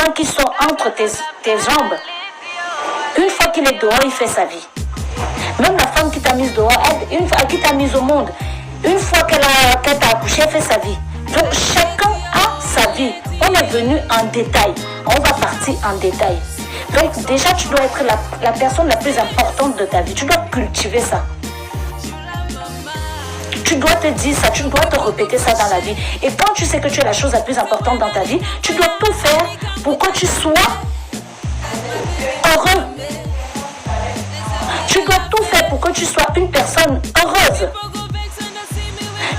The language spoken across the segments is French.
quelqu'un qui sont entre tes jambes, une fois qu'il est dehors, il fait sa vie. Même la femme qui t'a mise dehors, une fois qui t'a mise au monde, une fois qu'elle t'a accouché, elle fait sa vie. Donc chacun a sa vie. On est venu en détail. On va partir en détail. Donc déjà, tu dois être la personne la plus importante de ta vie. Tu dois cultiver ça. Tu dois te dire ça, tu dois te répéter ça dans la vie. Et quand tu sais que tu es la chose la plus importante dans ta vie, tu dois tout faire pour que tu sois heureux. Tu dois tout faire pour que tu sois une personne heureuse.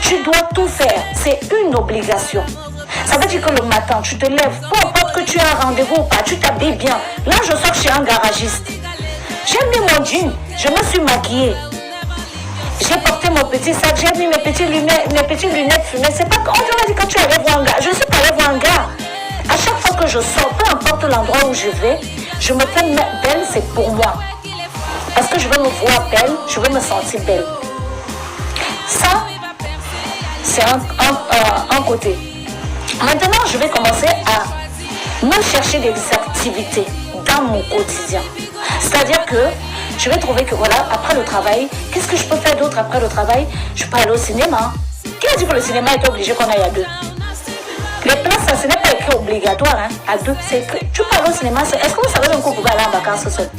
Tu dois tout faire. C'est une obligation. Ça veut dire que le matin, tu te lèves, peu importe que tu aies un rendez-vous ou pas, tu t'habilles bien. Là, je sors chez un garagiste. J'ai mis mon jean, je me suis maquillée. J'ai porté mon petit sac, j'ai mis mes petites lunettes fumées. C'est pas quand on m'a dit que tu allais voir un gars. Je ne suis pas allée voir un gars. À chaque fois que je sors, peu importe l'endroit où je vais, je me fais belle, c'est pour moi. Parce que je veux me voir belle, je veux me sentir belle. Ça, c'est un côté. Maintenant, je vais commencer à me chercher des activités dans mon quotidien. C'est-à-dire que je vais trouver que voilà, après le travail, qu'est-ce que je peux faire d'autre après le travail? Je peux aller au cinéma. Qui a dit que le cinéma est obligé qu'on aille à deux? Les places, ce n'est pas écrit obligatoire, hein, à deux. C'est que tu peux aller au cinéma. Est-ce que vous savez qu'on pouvait aller en vacances seul?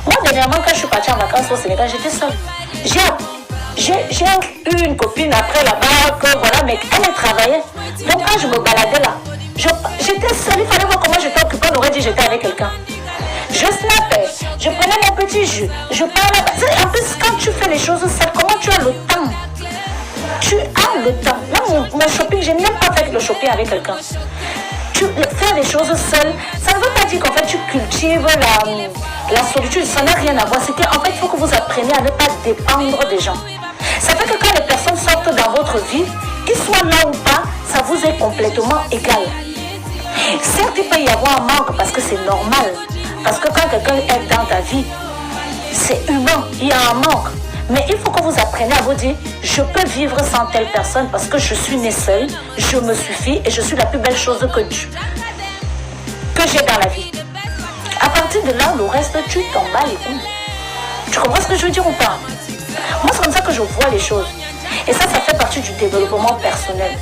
Moi, dernièrement, quand je suis partie en vacances au Sénégal, j'étais seule. J'ai eu une copine après là-bas, que voilà, mais elle travaillait. Donc quand je me baladais là, j'étais seule, il fallait voir comment j'étais occupée, on aurait dit que j'étais avec quelqu'un. Je snappais, je prenais mon petit jus, je parlais. En plus, quand tu fais les choses seule, comment tu as le temps? Tu as le temps. Là, mon shopping, je n'aime pas faire le shopping avec quelqu'un. Faire les choses seul, ça ne veut pas dire qu'en fait tu cultives la solitude, ça n'a rien à voir. C'est qu'en fait, il faut que vous appreniez à ne pas dépendre des gens. Ça fait que quand les personnes sortent dans votre vie, qu'ils soient là ou pas, ça vous est complètement égal. Certes, il peut y avoir un manque parce que c'est normal. Parce que quand quelqu'un est dans ta vie, c'est humain, il y a un manque. Mais il faut que vous appreniez à vous dire, je peux vivre sans telle personne parce que je suis née seule, je me suffis et je suis la plus belle chose que j'ai dans la vie. À partir de là, le reste, tu t'en bats les couilles. Tu comprends ce que je veux dire ou pas? Moi, c'est comme ça que je vois les choses. Et ça fait partie du développement personnel.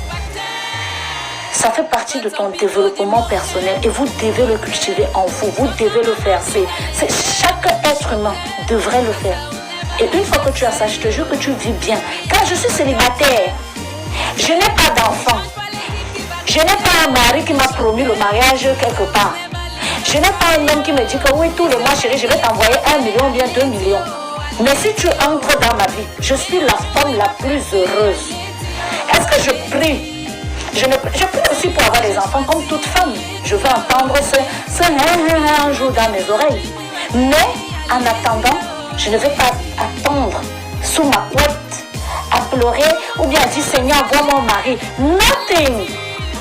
Ça fait partie de ton développement personnel et vous devez le cultiver en vous. Vous devez le faire. Chaque être humain devrait le faire. Et une fois que tu as ça, je te jure que tu vis bien. Quand je suis célibataire, je n'ai pas d'enfant. Je n'ai pas un mari qui m'a promis le mariage quelque part. Je n'ai pas un homme qui me dit que oui, tous les mois, chérie, je vais t'envoyer 1 million ou bien 2 millions. Mais si tu entres dans ma vie, je suis la femme la plus heureuse. Est-ce que je prie? Je prie aussi pour avoir des enfants comme toute femme. Je veux entendre ce un jour dans mes oreilles. Mais en attendant, je ne vais pas attendre sous ma couette à pleurer ou bien dire Seigneur, envoie mon mari. Nothing.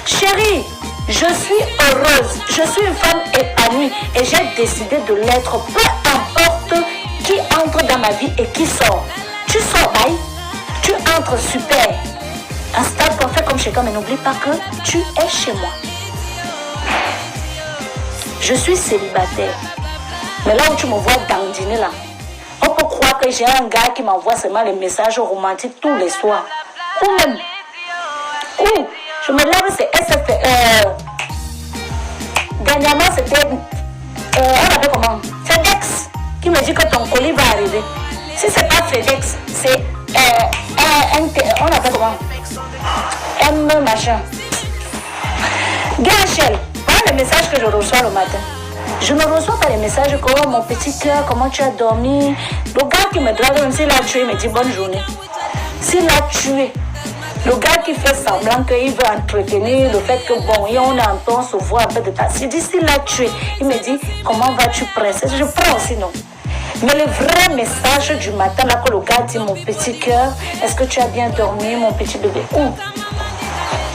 Chérie, je suis heureuse. Je suis une femme épanouie et j'ai décidé de l'être. Peu importe qui entre dans ma vie et qui sort. Tu sors, bye. Tu entres, super. Installe-toi, fais comme chez toi, mais n'oublie pas que tu es chez moi. Je suis célibataire. Mais là où tu me vois dandiner là, on peut croire que j'ai un gars qui m'envoie seulement les messages romantiques tous les soirs. Ou même, ou je me lève, c'est SFR. Dernièrement, c'était, on appelle comment? FedEx qui me dit que ton colis va arriver. Si c'est pas FedEx, c'est on appelle comment? M machin. DHL, voilà les messages que je reçois le matin. Je ne reçois pas les messages comme oh, mon petit cœur, comment tu as dormi. Le gars qui me drague, même s'il a tué, me dit bonne journée. S'il a tué, le gars qui fait semblant qu'il veut entretenir le fait que bon, on entend, se voit un peu de ta. S'il dit s'il a tué, il me dit comment vas-tu, princesse? Je prends aussi non. Mais le vrai message du matin, là que le gars dit mon petit cœur, est-ce que tu as bien dormi, mon petit bébé? Où?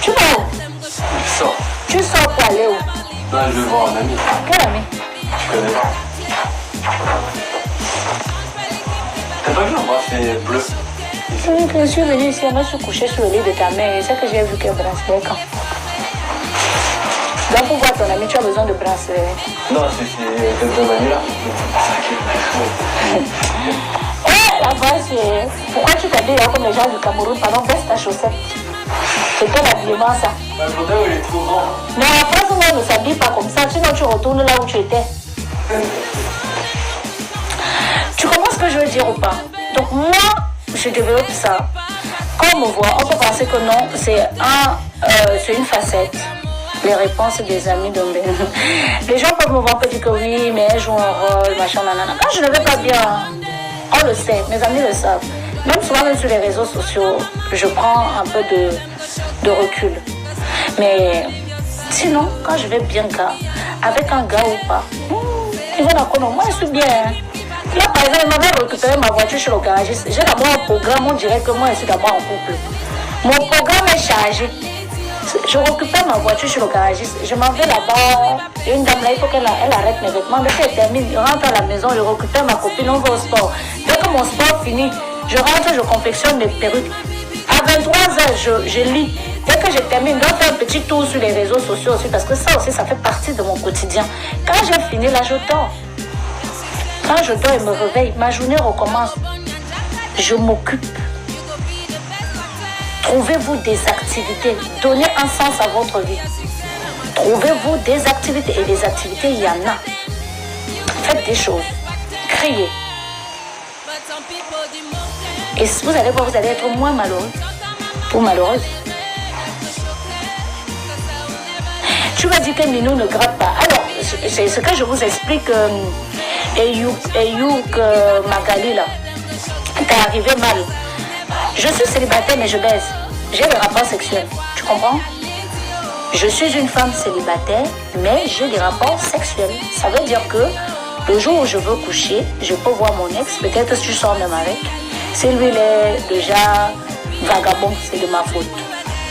Tu vas où? Je sors. Tu sors pour aller où? Là, je vais voir un ami. Quel ami? Je connais pas. T'as pas vu en bas, c'est bleu. Oui, je suis venue ici, elle m'a couché sur le lit de ta mère et c'est que j'ai vu qu'elle brasse quand. Donc, pour voir ton ami, tu as besoin de bracelet. Non, c'est de ton ami là. La base, pourquoi tu t'habilles comme les gens du Cameroun? Pardon, baisse ta chaussette. C'est quel habillement ça? Le fauteuil, il est trop grand. Mais en France, on ne s'habille pas comme ça, sinon tu retournes là où tu étais. Tu comprends ce que je veux dire ou pas? Donc moi, je développe ça. Quand on me voit, on peut penser que non, c'est une facette. Les réponses des amis de les gens peuvent me voir, peuvent dire que oui, mais elle joue un rôle, machin, nanana. Quand je ne vais pas bien, on le sait, mes amis le savent. Même souvent, même sur les réseaux sociaux, je prends un peu de recul. Mais sinon, quand je vais bien avec un gars ou pas, ils vont d'accord, moi je suis bien. Là, par exemple, il m'avait récupéré ma voiture chez le garagiste. J'ai d'abord un programme, on dirait que moi je suis d'abord en couple. Mon programme est chargé. Je récupère ma voiture chez le garagiste. Je m'en vais là-bas. Et une dame là, il faut qu'elle arrête mes vêtements. Dès qu'elle termine, je rentre à la maison, je récupère ma copine, on va au sport. Dès que mon sport finit, je rentre, je confectionne mes perruques. À 23h, je lis. Dès que je termine, je dois faire un petit tour sur les réseaux sociaux aussi, parce que ça aussi, ça fait partie de mon quotidien. Quand j'ai fini, là, je dors. Quand je dors et me réveille, ma journée recommence. Je m'occupe. Trouvez-vous des activités. Donnez un sens à votre vie. Trouvez-vous des activités. Et des activités, il y en a. Faites des choses. Créez. Et vous allez voir, vous allez être moins malheureux ou malheureuse. Tu vas dire que Minou ne gratte pas. Alors, c'est ce que je vous explique. Eyouk Magali, là. T'es arrivé mal. Je suis célibataire, mais je baise. J'ai des rapports sexuels. Tu comprends? Je suis une femme célibataire, mais j'ai des rapports sexuels. Ça veut dire que le jour où je veux coucher, je peux voir mon ex. Peut-être si je sors même avec. Si lui, il est déjà vagabond, c'est de ma faute.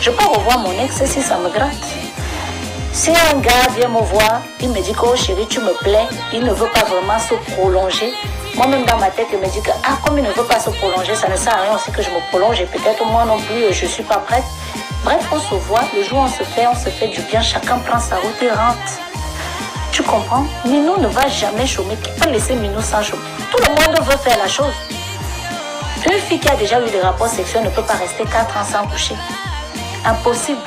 Je peux revoir mon ex si ça me gratte. Si un gars vient me voir, il me dit que oh chérie, tu me plais, il ne veut pas vraiment se prolonger. Moi-même dans ma tête, il me dit que comme il ne veut pas se prolonger, ça ne sert à rien aussi que je me prolonge et peut-être moi non plus, je ne suis pas prête. Bref, on se voit, le jour où on se fait du bien, chacun prend sa route et rentre. Tu comprends? Minou ne va jamais chômer. Qui peut laisser Minou sans chômer? Tout le monde veut faire la chose. Une fille qui a déjà eu des rapports sexuels ne peut pas rester 4 ans sans coucher. Impossible.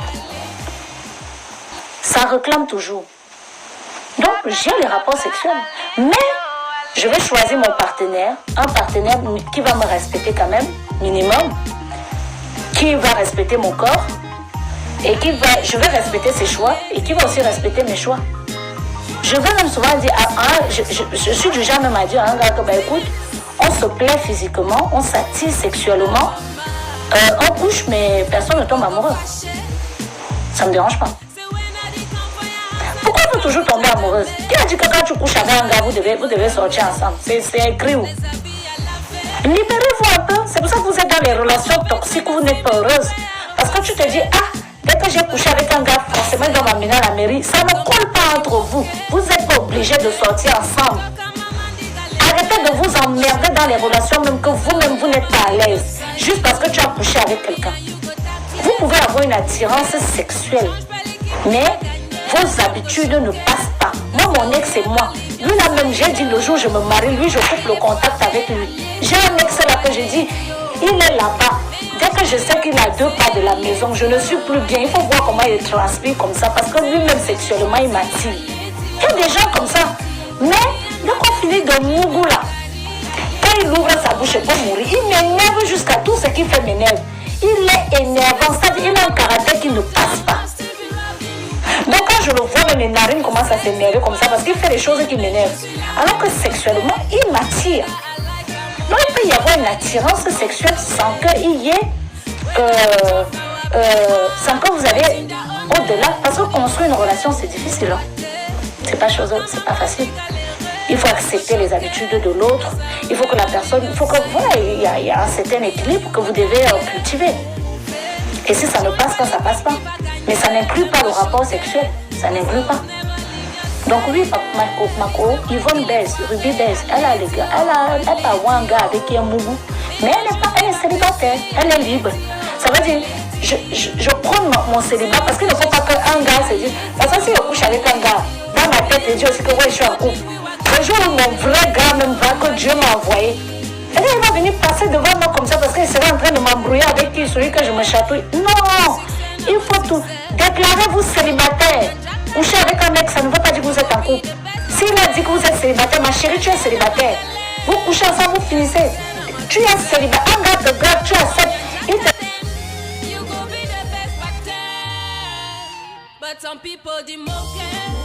Ça réclame toujours. Donc, j'ai les rapports sexuels. Mais, je vais choisir mon partenaire. Un partenaire qui va me respecter quand même, minimum. Qui va respecter mon corps. Et je vais respecter ses choix. Et qui va aussi respecter mes choix. Je vais même souvent dire, je suis du genre même à dire à un gars que, bah écoute, on se plaît physiquement, on s'attire sexuellement, on couche, mais personne ne tombe amoureux. Ça ne me dérange pas. Pourquoi il faut toujours tomber amoureuse? Qui a dit que quand tu couches avec un gars, vous devez sortir ensemble? C'est écrit où? Libérez-vous un peu. C'est pour ça que vous êtes dans les relations toxiques où vous n'êtes pas heureuse. Parce que tu te dis, dès que j'ai couché avec un gars, forcément il doit m'amener à la mairie. Ça ne colle pas entre vous. Vous n'êtes pas obligés de sortir ensemble. Arrêtez de vous emmerder dans les relations, même que vous-même vous n'êtes pas à l'aise. Juste parce que tu as couché avec quelqu'un. Vous pouvez avoir une attirance sexuelle. Mais vos habitudes ne passent pas. Moi, mon ex, c'est moi. Lui, là même, j'ai dit le jour où je me marie, lui, je coupe le contact avec lui. J'ai un ex là que j'ai dit, il est là-bas. Dès que je sais qu'il a 2 pas de la maison, je ne suis plus bien. Il faut voir comment il transpire comme ça, parce que lui-même, sexuellement, il m'attire. Il y a des gens comme ça. Mais, dès qu'on finit de Mougou là, quand il ouvre sa bouche pour mourir, il m'énerve jusqu'à tout ce qu'il fait m'énerve. Il est énervant, c'est-à-dire il a un caractère qui ne passe pas. Donc quand je le vois, même mes narines commencent à s'énerver comme ça parce qu'il fait des choses qui m'énervent. Alors que sexuellement, il m'attire. Donc il peut y avoir une attirance sexuelle sans qu'il y ait... sans que vous allez au-delà. Parce que construire une relation, c'est difficile. Hein? C'est pas facile. Il faut accepter les habitudes de l'autre. Il faut que la personne... voilà, il y a un certain équilibre que vous devez cultiver. Et si ça ne passe pas, ça passe pas. Mais ça n'inclut pas le rapport sexuel. Ça n'inclut pas. Donc oui, Mako, Yvonne baise, Ruby baise. Elle a les gars. Elle a un gars avec qui est mougou. Mais elle est célibataire. Elle est libre. Ça veut dire, je prends mon célibat parce qu'il ne faut pas qu'un gars se dise. Parce que si je couche avec un gars, dans ma tête, je dis aussi que ouais, je suis en couple. Le jour où mon vrai gars même va que Dieu m'a envoyé, et là, il va venir passer devant moi comme ça parce qu'il sera en train de m'embrouiller avec qui, celui que je me chatouille. Non, il faut tout. Déclarez-vous célibataire. Coucher avec un mec, ça ne veut pas dire que vous êtes en couple. S'il a dit que vous êtes célibataire, ma chérie, tu es célibataire. Vous couchez ensemble, vous finissez. Tu es célibataire. Un gars de grade, tu acceptes. Il te... But some people demoke.